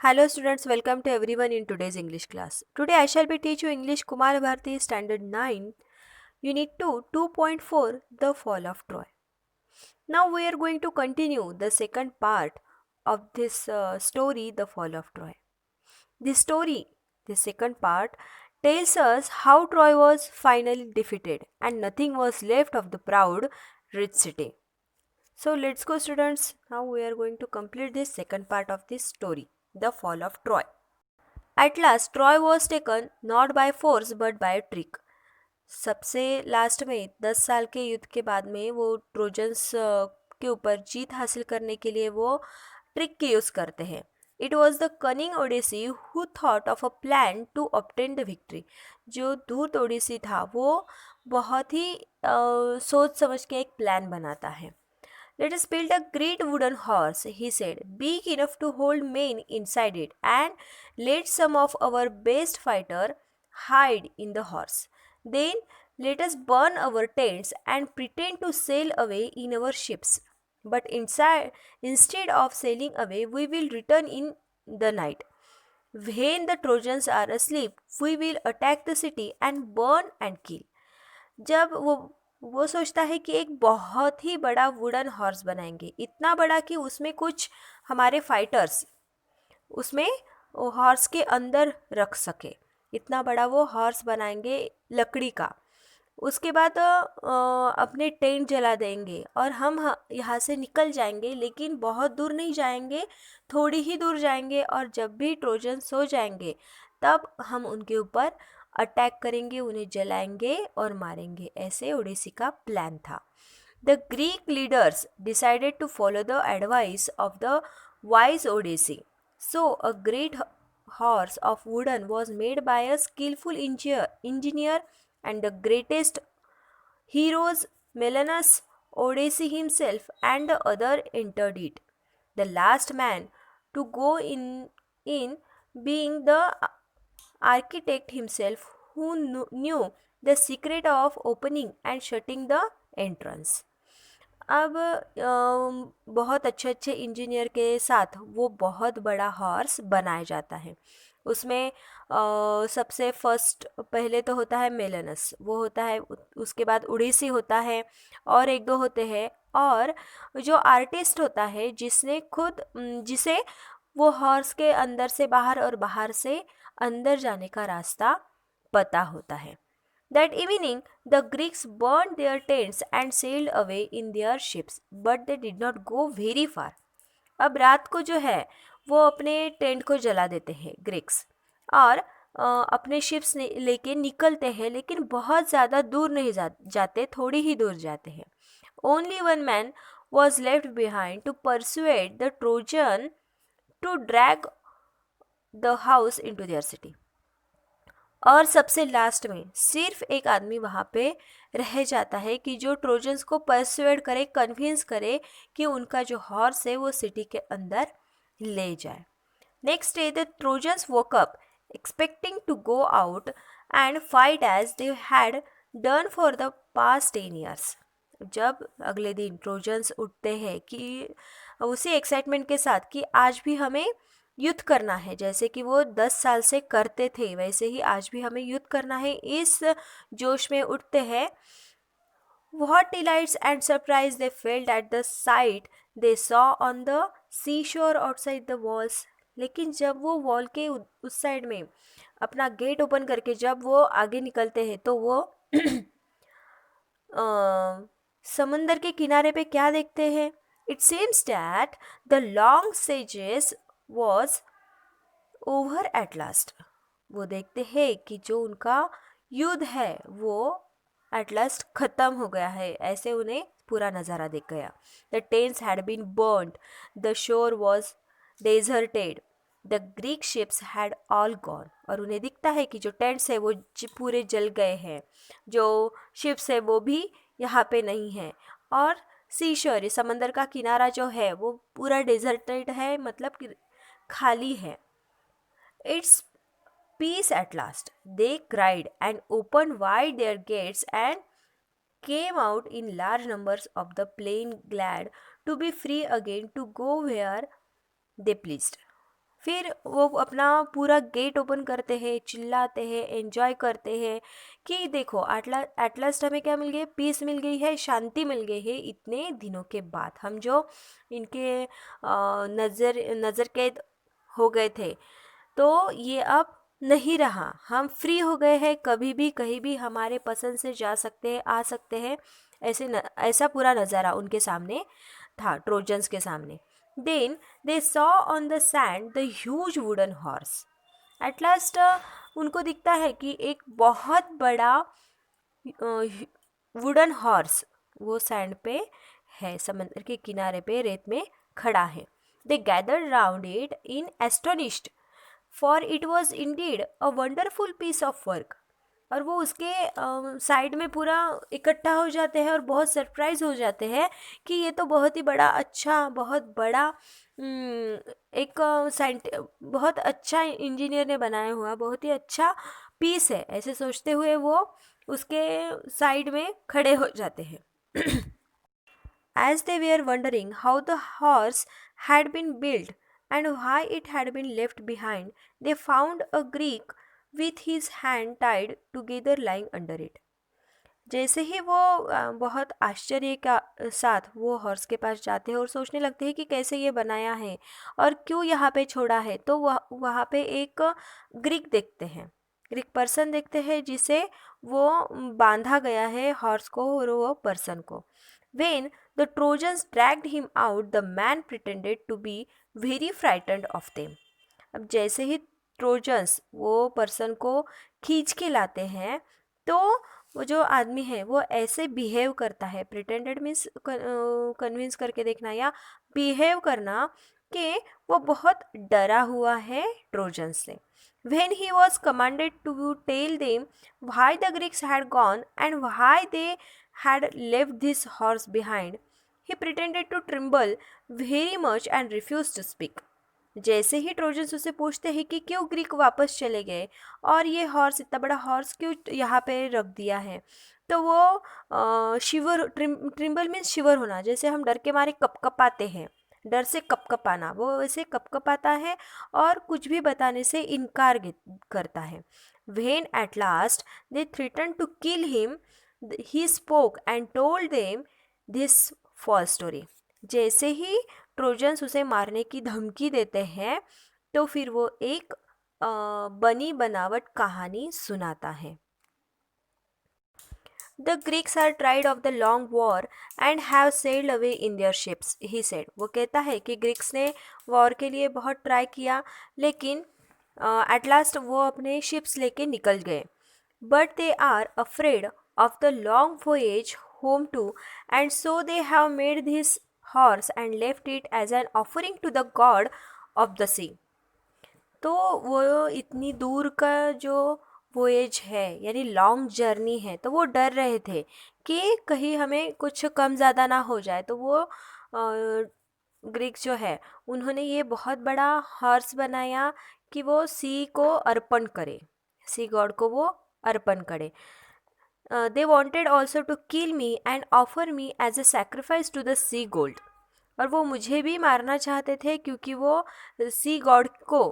Hello students, welcome to everyone in today's English class. Today I shall be teach you English Kumar Bharati Standard 9, Unit 2, 2.4, The Fall of Troy. Now we are going to continue the second part of this story, The Fall of Troy. This story, the second part, tells us how Troy was finally defeated and nothing was left of the proud rich city. So let's go students. Now we are going to complete this second part of this story, The Fall of Troy. At last Troy was taken not by force but by trick. सबसे last में 10 साल के युद्ध के बाद में वो trojans के ऊपर जीत हासिल करने के लिए वो ट्रिक की यूज़ करते हैं. It was the cunning Odysseus who thought of a plan to obtain the victory. जो धूर्त ओडिसी था वो बहुत ही सोच समझ के एक प्लान बनाता है. Let us build a great wooden horse, he said, big enough to hold men inside it, and let some of our best fighter hide in the horse. Then let us burn our tents and pretend to sail away in our ships. But instead of sailing away, we will return in the night. When the Trojans are asleep, we will attack the city and burn and kill. जब वो सोचता है कि एक बहुत ही बड़ा wooden horse बनाएंगे, इतना बड़ा कि उसमें कुछ हमारे फाइटर्स उसमें हॉर्स के अंदर रख सके. इतना बड़ा वो हॉर्स बनाएंगे लकड़ी का. उसके बाद अपने टेंट जला देंगे और हम यहाँ से निकल जाएंगे, लेकिन बहुत दूर नहीं जाएंगे, थोड़ी ही दूर जाएंगे. और जब भी ट्रोजन सो जाएंगे तब हम उनके ऊपर अटैक करेंगे, उन्हें जलाएंगे और मारेंगे. ऐसे ओडिसी का प्लान था. The Greek leaders decided to follow the advice of the wise Odysseus. So a great horse of wooden was made by a skillful engineer and the greatest heroes Menelaus, Odysseus himself and the other entered it. The last man to go in being the architect himself who knew the secret of opening and shutting the entrance. अब बहुत अच्छे अच्छे engineer के साथ वो बहुत बड़ा horse बनाया जाता है. उसमें सबसे फर्स्ट पहले तो होता है मेलेनस, वो होता है. उसके बाद उड़ीसी होता है और एक दो होते हैं. और जो आर्टिस्ट होता है जिसने खुद जिसे वो हॉर्स के अंदर से बाहर और बाहर से अंदर जाने का रास्ता पता होता है. That evening, the Greeks burned their tents and sailed away in their ships, but they did not go very far. अब रात को जो है वो अपने टेंट को जला देते हैं ग्रीक्स और अपने शिप्स लेके निकलते हैं, लेकिन बहुत ज़्यादा दूर नहीं जाते, थोड़ी ही दूर जाते हैं. Only one man was left behind to persuade the Trojan to drag the house into their city. और सबसे लास्ट में सिर्फ एक आदमी वहाँ पे रह जाता है कि जो ट्रोजन्स को परसुएड करे, कन्विंस करे कि उनका जो हॉर्स है वो सिटी के अंदर ले जाए. Next day the Trojans woke up expecting to go out and fight as they had done for the past 10 years. जब अगले दिन ट्रोजन्स उठते हैं कि उसी एक्साइटमेंट के साथ कि आज भी हमें युद्ध करना है, जैसे कि वो 10 साल से करते थे वैसे ही आज भी हमें युद्ध करना है, इस जोश में उठते हैं. What delights and surprise they felt at the sight they saw on the seashore outside the walls. लेकिन जब वो वॉल के उस साइड में अपना गेट ओपन करके जब वो आगे निकलते हैं तो वो समंदर के किनारे पे क्या देखते हैं. It seems that the long sieges was over at last. वो देखते हैं कि जो उनका युद्ध है वो at last ख़त्म हो गया है, ऐसे उन्हें पूरा नज़ारा दिख गया. The tents had been burned, the shore was deserted, the Greek ships had all gone. और उन्हें दिखता है कि जो टेंट्स है वो पूरे जल गए हैं, जो शिप्स है वो भी यहाँ पे नहीं है, और सीशोर समंदर का किनारा जो है वो पूरा डेजर्टेड है, मतलब कि खाली है. It's peace at last, they cried and opened wide their gates and came out in large numbers of the plain, glad to be free again to go where they pleased. फिर वो अपना पूरा gate open करते हैं, चिल्लाते हैं, enjoy करते हैं कि देखो एट लास्ट हमें क्या मिल गया, पीस मिल गई है, शांति मिल गई है। इतने दिनों के बाद हम जो इनके नज़र कैद हो गए थे, तो ये अब नहीं रहा, हम फ्री हो गए हैं, कभी भी कहीं भी हमारे पसंद से जा सकते हैं, आ सकते हैं। ऐसा पूरा नज़ारा उनके सामने था, ट्रोजन्स के सामने। Then they saw on the sand the huge wooden horse. At last उनको दिखता है कि एक बहुत बड़ा वुडन हॉर्स वो सैंड पे है, समंदर के किनारे पे रेत में खड़ा है। They gathered round it in astonished, for it was indeed a wonderful piece of work. और वो उसके साइड में पूरा इकट्ठा हो जाते हैं और बहुत सरप्राइज हो जाते हैं कि ये तो बहुत ही बड़ा अच्छा, बहुत बड़ा एक बहुत अच्छा इंजीनियर ने बनाया हुआ बहुत ही अच्छा पीस है, ऐसे सोचते हुए वो उसके साइड में खड़े हो जाते हैं। As they were wondering how the horse had been built and why it had been left behind, they found a Greek with his hand tied together lying under it. जैसे ही वो बहुत आश्चर्य का साथ वो हॉर्स के पास जाते हैं और सोचने लगते हैं कि कैसे ये बनाया है और क्यों यहाँ पे छोड़ा है, तो वहाँ पे एक ग्रीक देखते हैं, ग्रीक पर्सन देखते हैं जिसे वो बांधा गया है हॉर्स को और वो पर्सन को। When the Trojans dragged him out, the man pretended to be very frightened of them. अब जैसे ही ट्रोजन्स वो पर्सन को खींच के लाते हैं, तो वो जो आदमी है वो ऐसे बिहेव करता है, प्रिटेंडेड मीन्स कन्विंस करके देखना या बिहेव करना कि वो बहुत डरा हुआ है ट्रोजन से। When he was commanded to tell them why the Greeks had gone and why they had left this horse behind, he pretended to tremble very much and refused to speak. जैसे ही trojans उसे पूछते हैं कि क्यों Greek वापस चले गए और ये हॉर्स, इतना बड़ा हॉर्स क्यों यहाँ पे रख दिया है, तो वो शिवर, ट्रिम्बल मीन्स शिवर होना, जैसे हम डर के मारे कपकपाते हैं, डर से कपकपाना, वो वैसे कपकपाता है और कुछ भी बताने से इनकार करता है। When at last they threatened to kill him, he spoke and told them this false story. जैसे ही ट्रोजन्स उसे मारने की धमकी देते हैं, तो फिर वो एक बनी बनावट कहानी सुनाता है। The Greeks are tired of the long war and have sailed away in their ships, he said. वो कहता है कि ग्रीक्स ने वॉर के लिए बहुत ट्राई किया, लेकिन एट लास्ट वो अपने शिप्स लेके निकल गए। But they are afraid of the long voyage home too, and so they have made this horse and left it as an offering to the god of the sea. तो वो इतनी दूर का जो वोएज है यानी लॉन्ग जर्नी है, तो वो डर रहे थे कि कहीं हमें कुछ कम ज़्यादा ना हो जाए, तो वो ग्रीक्स जो है उन्होंने ये बहुत बड़ा हॉर्स बनाया कि वो सी को अर्पण करे, सी गॉड को वो अर्पण करे। They wanted also to kill me and offer me as a sacrifice to the sea god. और वो मुझे भी मारना चाहते थे क्योंकि वो सी गॉड को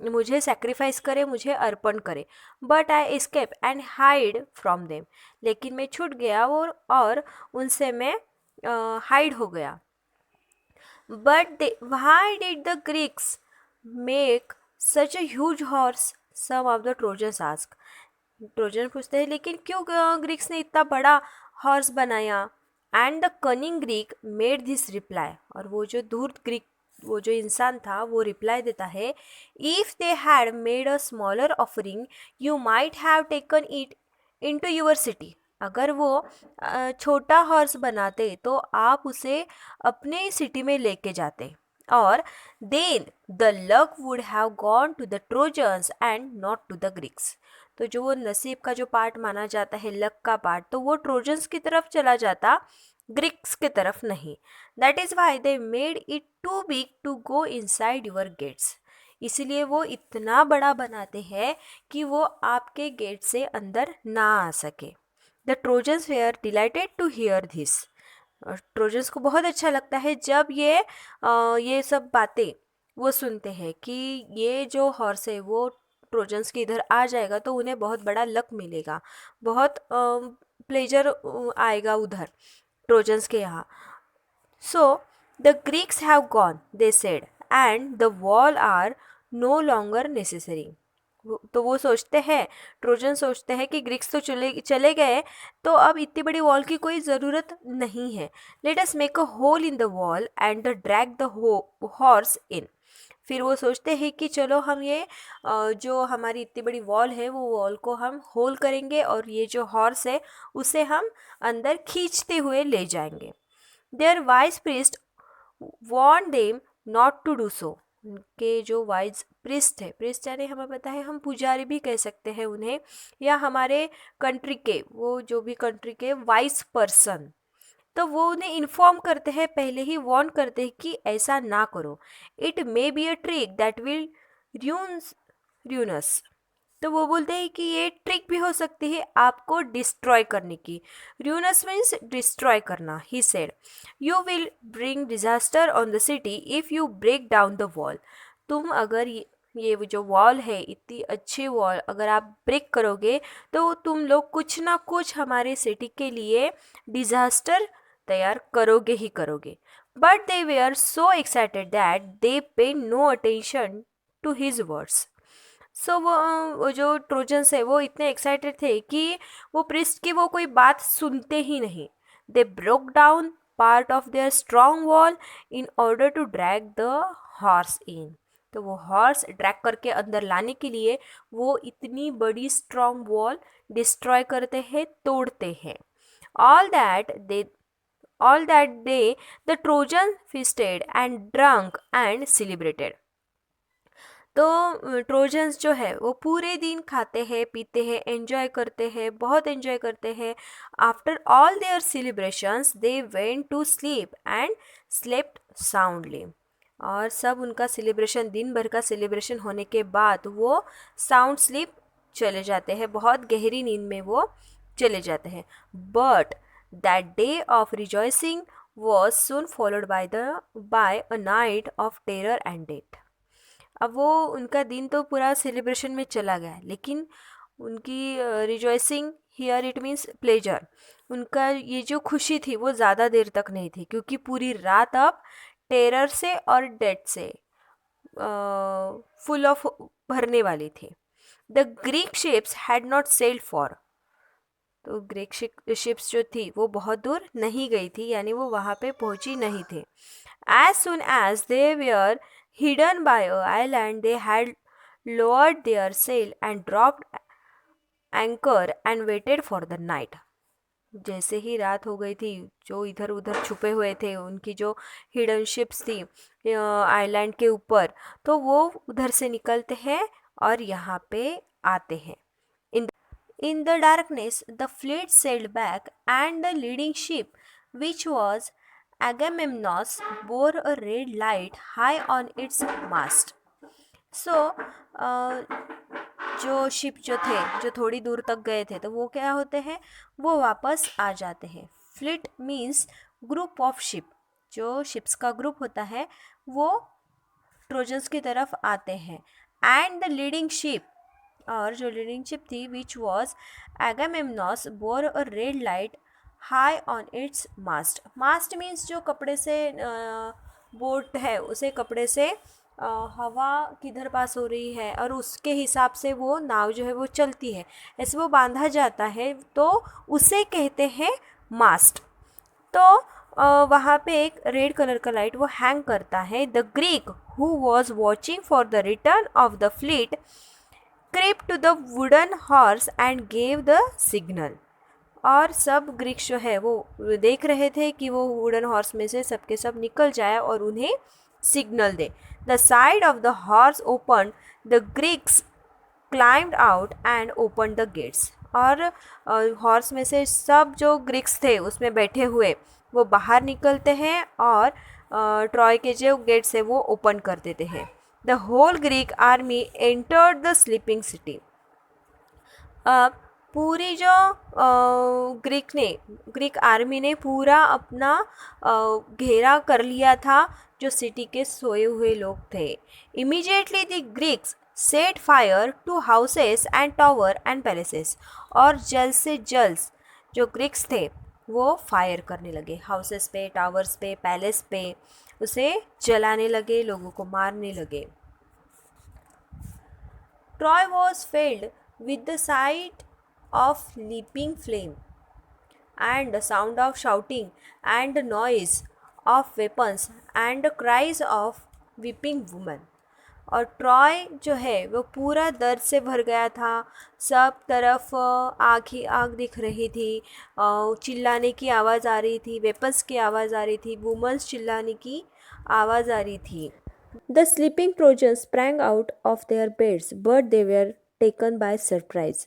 मुझे सेक्रीफाइस करे, मुझे अर्पण करे। But I escape and hide from them, लेकिन मैं छूट गया और उनसे मैं हाइड हो गया। But why did the Greeks make such a huge horse, some of the Trojans ask. Trojan पूछते हैं लेकिन क्यों ग्रीक्स ने इतना बड़ा हॉर्स बनाया। And the cunning Greek made this reply, और वो जो धूर्त ग्रीक, वो जो इंसान था वो रिप्लाई देता है, if they had made a smaller offering you might have taken it into your city. अगर वो छोटा हॉर्स बनाते तो आप उसे अपने सिटी में लेके जाते, और then the luck would have gone to the Trojans and not to the Greeks. तो जो वो नसीब का जो पार्ट माना जाता है, लक का पार्ट, तो वो ट्रोजन्स की तरफ चला जाता, ग्रीक्स की तरफ नहीं। That is why they made it too big to go inside your gates. इसीलिए वो इतना बड़ा बनाते हैं कि वो आपके गेट से अंदर ना आ सके। The Trojans were delighted to hear this. Trojans को बहुत अच्छा लगता है जब ये सब बातें वो सुनते हैं कि ये जो हॉर्स है वो ट्रोजन्स के इधर आ जाएगा तो उन्हें बहुत बड़ा लक मिलेगा, बहुत प्लेजर आएगा उधर ट्रोजन्स के यहाँ. So the Greeks have gone, they said, and the wall are no longer necessary. तो वो सोचते हैं, ट्रोजन सोचते हैं कि ग्रीक्स तो चले चले गए, तो अब इतनी बड़ी वॉल की कोई ज़रूरत नहीं है. Let us make a hole in the wall and drag the horse in. फिर वो सोचते हैं कि चलो हम ये जो हमारी इतनी बड़ी वॉल है वो वॉल को हम होल करेंगे और ये जो हॉर्स है उसे हम अंदर खींचते हुए ले जाएंगे. Their wise priest warned them not to do so. उनके जो वाइज प्रिस्ट है, प्रिस्ट यानी हमें पता है हम पुजारी भी कह सकते हैं उन्हें, या हमारे कंट्री के वो जो भी कंट्री के वाइज पर्सन, तो वो उन्हें इन्फॉर्म करते हैं, पहले ही वार्न करते हैं कि ऐसा ना करो. It may be a trick that will ruin us. तो वो बोलते हैं कि ये ट्रिक भी हो सकती है आपको डिस्ट्रॉय करने की. र्यूनस मीन्स डिस्ट्रॉय करना. He said you will bring disaster on the city if you break down the wall. तुम अगर ये जो वॉल है इतनी अच्छी वॉल अगर आप ब्रेक करोगे तो तुम लोग कुछ ना कुछ हमारे सिटी के लिए डिजास्टर तैयार करोगे ही करोगे. But they were so excited that they pay no attention to his words. So वो जो ट्रोजन्स है वो इतने एक्साइटेड थे कि वो प्रिस्ट की वो कोई बात सुनते ही नहीं. They broke down part of their strong wall in order to drag the horse in. तो वो हॉर्स ड्रैग करके अंदर लाने के लिए वो इतनी बड़ी स्ट्रॉन्ग वॉल डिस्ट्रॉय करते हैं, तोड़ते हैं. All that they all that day the Trojans feasted and drunk and celebrated. तो ट्रोजन्स जो है वो पूरे दिन खाते हैं, पीते हैं, एंजॉय करते हैं, बहुत एंजॉय करते हैं. After all their celebrations they went to sleep and slept soundly. और सब उनका सेलिब्रेशन, दिन भर का सेलिब्रेशन होने के बाद वो साउंड स्लीप चले जाते हैं, बहुत गहरी नींद में वो चले जाते हैं. But that day of rejoicing was soon followed by a night of terror and death. अब वो उनका दिन तो पूरा सेलिब्रेशन में चला गया, लेकिन उनकी rejoicing here it means pleasure, उनका ये जो खुशी थी वो ज़्यादा देर तक नहीं थी, क्योंकि पूरी रात अब टेरर से और डेथ से फुल ऑफ भरने वाली थी. The Greek ships had not sailed for. तो ग्रीक शिप्स जो थी वो बहुत दूर नहीं गई थी, यानी वो वहाँ पे पहुँची नहीं थी. As soon as they were hidden by a island they had lowered their sail and dropped anchor and waited for the night. जैसे ही रात हो गई थी, जो इधर उधर छुपे हुए थे उनकी जो हिडन शिप्स थी आइलैंड के ऊपर, तो वो उधर से निकलते हैं और यहाँ पे आते हैं. In the darkness the fleet sailed back and the leading ship, which was Agamemnon's, bore a red light high on its mast. So जो शिप जो थे जो थोड़ी दूर तक गए थे तो वो क्या होते हैं, वो वापस आ जाते हैं. Fleet means group of ship. जो शिप्स का ग्रुप होता है वो ट्रोजन्स की तरफ आते हैं. एंड द लीडिंग शिप, और जो लीडिंग शिप थी which was Agamemnon's, bore a red light high on its mast. Mast means जो कपड़े से बोट है उसे कपड़े से हवा किधर पास हो रही है और उसके हिसाब से वो नाव जो है वो चलती है, ऐसे वो बांधा जाता है, तो उसे कहते हैं मास्ट. तो वहाँ पे एक रेड कलर का लाइट वो हैंग करता है. The Greek who was watching for the return of the fleet crept to the wooden horse and gave the signal. और सब ग्रीक जो है वो देख रहे थे कि वो वुडन हॉर्स में से सबके सब निकल जाए और उन्हें signal they. The side of the horse open, the Greeks climbed out and open the gates. और हॉर्स में से सब जो ग्रीक्स थे उसमें बैठे हुए वो बाहर निकलते हैं और ट्रॉय के जो गेट्स है वो ओपन कर देते हैं. The whole Greek army entered the sleeping city. अब पूरी जो ग्रीक आर्मी ने पूरा अपना घेरा कर लिया था जो सिटी के सोए हुए लोग थे. Immediately the Greeks set fire to houses and tower and palaces. और जल्द से जल्द जो ग्रीक्स थे वो फायर करने लगे, हाउसेस पे, टावर्स पे, पैलेस पे उसे जलाने लगे, लोगों को मारने लगे. Troy was filled with the sight of leaping flame and the sound of shouting and the noise of weapons and the cries of weeping women. और ट्रॉय जो है वो पूरा दर्द से भर गया था. सब तरफ आग ही आग दिख रही थी, चिल्लाने की आवाज़ आ रही थी, वेपन्स की आवाज़ आ रही थी, वुमेन्स चिल्लाने की आवाज़ आ रही थी. The sleeping Trojans sprang out of their beds, but they were taken by surprise.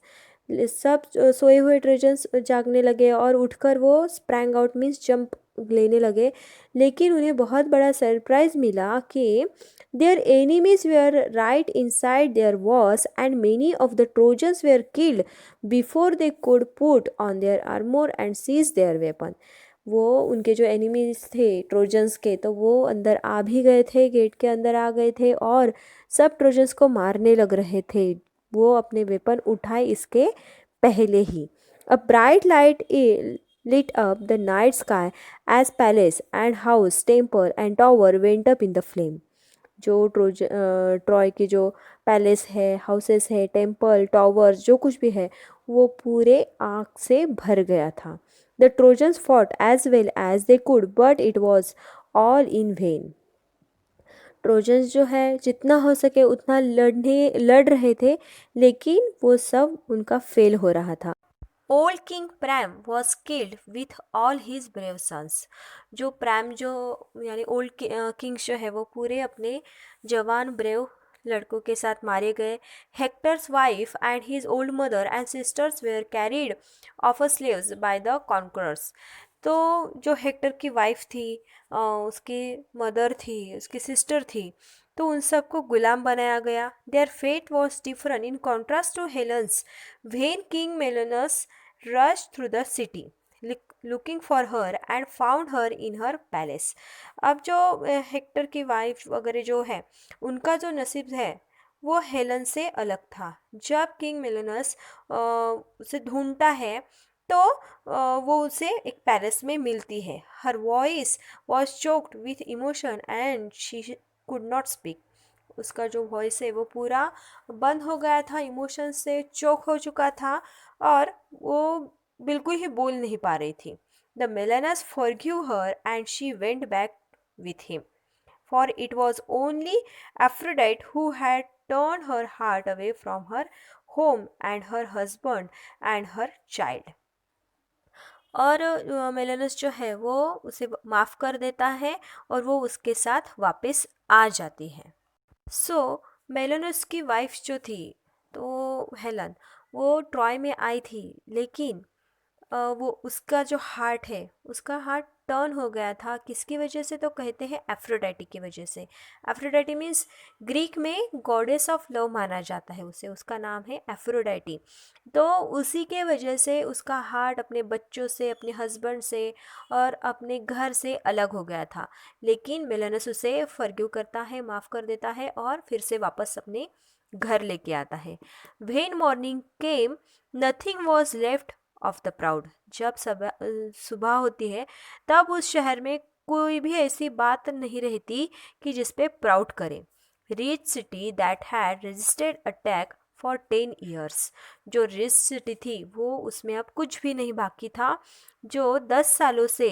सब सोए हुए ट्रोजन्स जागने लगे और उठकर वो स्प्रैंग आउट मीन्स जंप लेने लगे, लेकिन उन्हें बहुत बड़ा सरप्राइज मिला कि their enemies were right inside their walls and many of the Trojans were killed before they could put on their armor and seize their weapon. वो उनके जो एनिमीज थे ट्रोजन्स के, तो वो अंदर आ भी गए थे, गेट के अंदर आ गए थे और सब ट्रोजन्स को मारने लग रहे थे. वो अपने वेपन उठाए इसके पहले ही. A bright light lit up the night sky as palace and house, temple and tower went up in the flame. जो ट्रॉय की जो पैलेस है, हाउसेस है, टेम्पल, टावर्स जो कुछ भी है वो पूरे आग से भर गया था. The Trojans fought as well as they could but it was all in vain. ट्रोजन्स जो है जितना हो सके उतना लड़ रहे थे, लेकिन वो सब उनका फेल हो रहा था. Old king Priam was killed with all his brave sons. जो प्रैम जो यानी ओल्ड किंग्स जो है वो पूरे अपने जवान ब्रेव लड़कों के साथ मारे गए. Hector's wife and his old mother and sisters were carried off a slaves by the conquerors. तो जो हेक्टर की वाइफ थी, उसकी मदर थी, उसकी सिस्टर थी, तो उन सबको गुलाम बनाया गया. Their fate was different in contrast to Helen's when king Menelaus rush through the city looking for her and found her in her palace. अब जो हेक्टर की वाइफ वगैरह जो है उनका जो नसीब है वो हेलन से अलग था. जब किंग मेलोनस उसे ढूंढता है तो वो उसे एक पैलेस में मिलती है. Her voice was choked with emotion and she could not speak. उसका जो वॉइस है वो पूरा बंद हो गया था, इमोशन से चोक हो चुका था और वो बिल्कुल ही बोल नहीं पा रही थी. The Menelaus forgive her and she went back with him, for it was only Aphrodite who had turn her heart away from her home and her husband and her child. और मेलेनस जो है वो उसे माफ़ कर देता है और वो उसके साथ वापस आ जाती है. सो मेलेनस की वाइफ जो थी तो हेलन, वो ट्रॉय में आई थी, लेकिन वो उसका जो हार्ट है उसका हार्ट टर्न हो गया था. किसकी वजह से? तो कहते हैं एफ्रोडाइटी की वजह से. एफ्रोडाइटी मीन्स ग्रीक में गॉडेस ऑफ लव माना जाता है उसे, उसका नाम है एफ्रोडाइटी. तो उसी के वजह से उसका हार्ट अपने बच्चों से, अपने हस्बैंड से और अपने घर से अलग हो गया था. लेकिन मेलेनस उसे फॉरगिव करता है, माफ़ कर देता है और फिर से वापस अपने घर लेके आता है. When morning came nothing was left of the proud. जब सुबह होती है तब उस शहर में कोई भी ऐसी बात नहीं रहती कि जिस पे प्राउड करें. Rich city that had resisted attack for 10 years. जो रिच सिटी थी वो उसमें अब कुछ भी नहीं बाकी था, जो 10 सालों से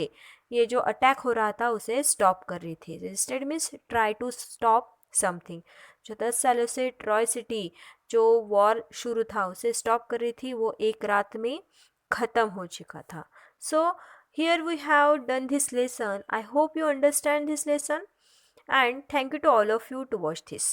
ये जो अटैक हो रहा था उसे स्टॉप कर रही थी. Resisted means try to stop something. जो 10 सालों से ट्रॉय सिटी जो वॉर शुरू था उसे स्टॉप कर रही थी, वो एक रात में ख़त्म हो चुका था. सो here we have done this lesson. I hope you understand this lesson and thank you to all of you to watch this.